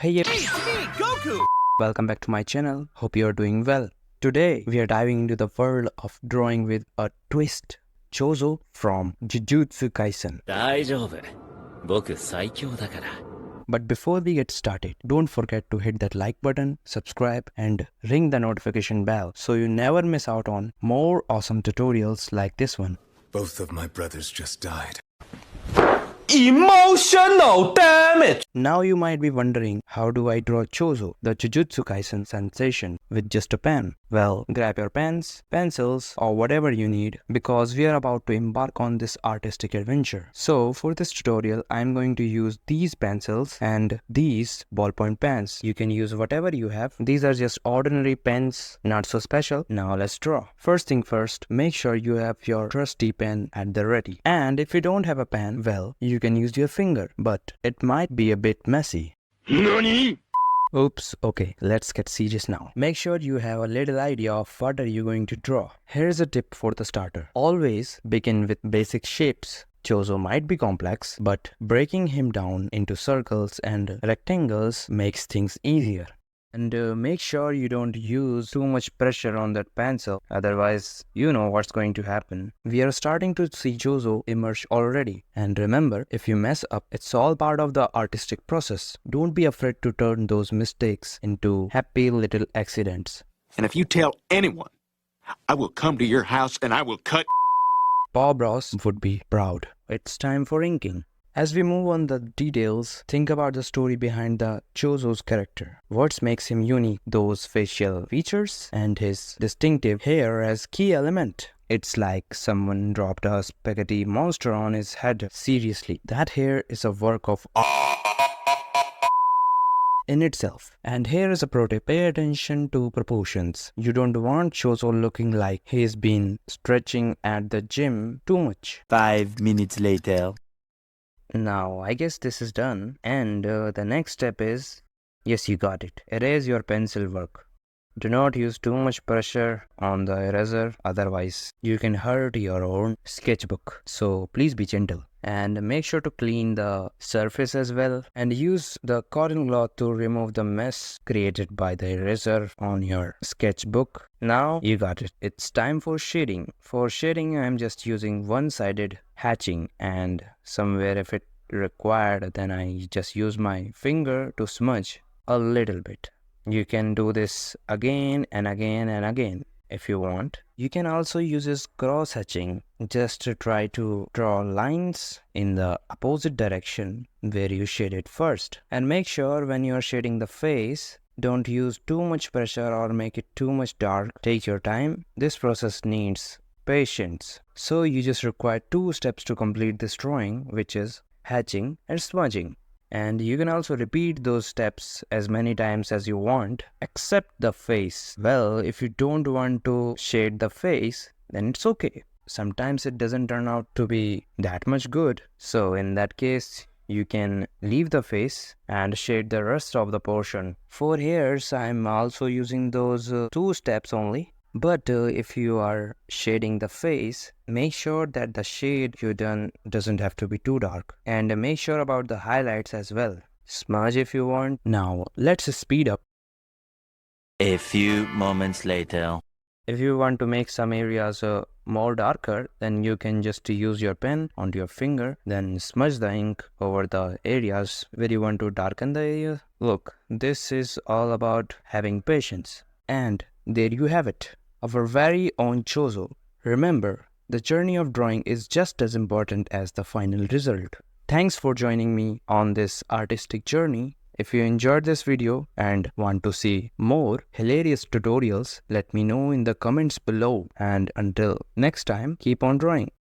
Hey, Goku! welcome back to my channel. Hope you are doing well. Today we are diving into the world of drawing with a twist. Choso from Jujutsu Kaisen. 大丈夫。僕最強だから。But before we get started, don't forget to hit that like button, subscribe and ring the notification bell so you never miss out on more awesome tutorials like this one. Both of my brothers just died. Emotional damage! Now you might be wondering, how do I draw Choso, the Jujutsu Kaisen sensation, with just a pen? Well, grab your pens, pencils or whatever you need because we are about to embark on this artistic adventure. So for this tutorial, I am going to use these pencils and these ballpoint pens. You can use whatever you have. These are just ordinary pens, not so special. Now let's draw. First thing first, make sure you have your trusty pen at the ready. And if you don't have a pen, well, you can use your finger, but it might be a bit messy. NANI?! Oops, okay, let's get serious now. Make sure you have a little idea of what are you going to draw. Here's a tip for the starter. Always begin with basic shapes. Choso might be complex, but breaking him down into circles and rectangles makes things easier. And make sure you don't use too much pressure on that pencil, otherwise you know what's going to happen. We are starting to see Choso emerge already. And remember, if you mess up, it's all part of the artistic process. Don't be afraid to turn those mistakes into happy little accidents. And if you tell anyone, I will come to your house and I will cut. Bob Ross would be proud. It's time for inking. As we move on the details, think about the story behind the Choso's character. What makes him unique? Those facial features and his distinctive hair as key element. It's like someone dropped a spaghetti monster on his head. Seriously, that hair is a work of in itself. And here is a pro tip: pay attention to proportions. You don't want Choso looking like he's been stretching at the gym too much. 5 minutes later. Now, I guess this is done. And the next step is, yes, you got it. Erase your pencil work. Do not use too much pressure on the eraser, otherwise you can hurt your own sketchbook. So please be gentle. And make sure to clean the surface as well. And use the cotton cloth to remove the mess created by the eraser on your sketchbook. Now you got it. It's time for shading. For shading, I'm just using one-sided hatching. And somewhere if it required, then I just use my finger to smudge a little bit. You can do this again and again and again if you want. You can also use this cross hatching just to try to draw lines in the opposite direction where you shaded first. And make sure when you are shading the face, don't use too much pressure or make it too much dark. Take your time. This process needs patience. So you just require 2 steps to complete this drawing, which is hatching and smudging. And you can also repeat those steps as many times as you want, except the face. Well, if you don't want to shade the face, then it's okay. Sometimes it doesn't turn out to be that much good. So in that case, you can leave the face and shade the rest of the portion. For hairs, I'm also using those 2 steps only. But if you are shading the face, make sure that the shade you done doesn't have to be too dark. And make sure about the highlights as well. Smudge if you want. Now, let's speed up. A few moments later. If you want to make some areas more darker, then you can just use your pen onto your finger, then smudge the ink over the areas where you want to darken the area. Look, this is all about having patience. And there you have it. Our very own Choso. Remember, the journey of drawing is just as important as the final result. Thanks for joining me on this artistic journey. If you enjoyed this video and want to see more hilarious tutorials, let me know in the comments below. And until next time, keep on drawing.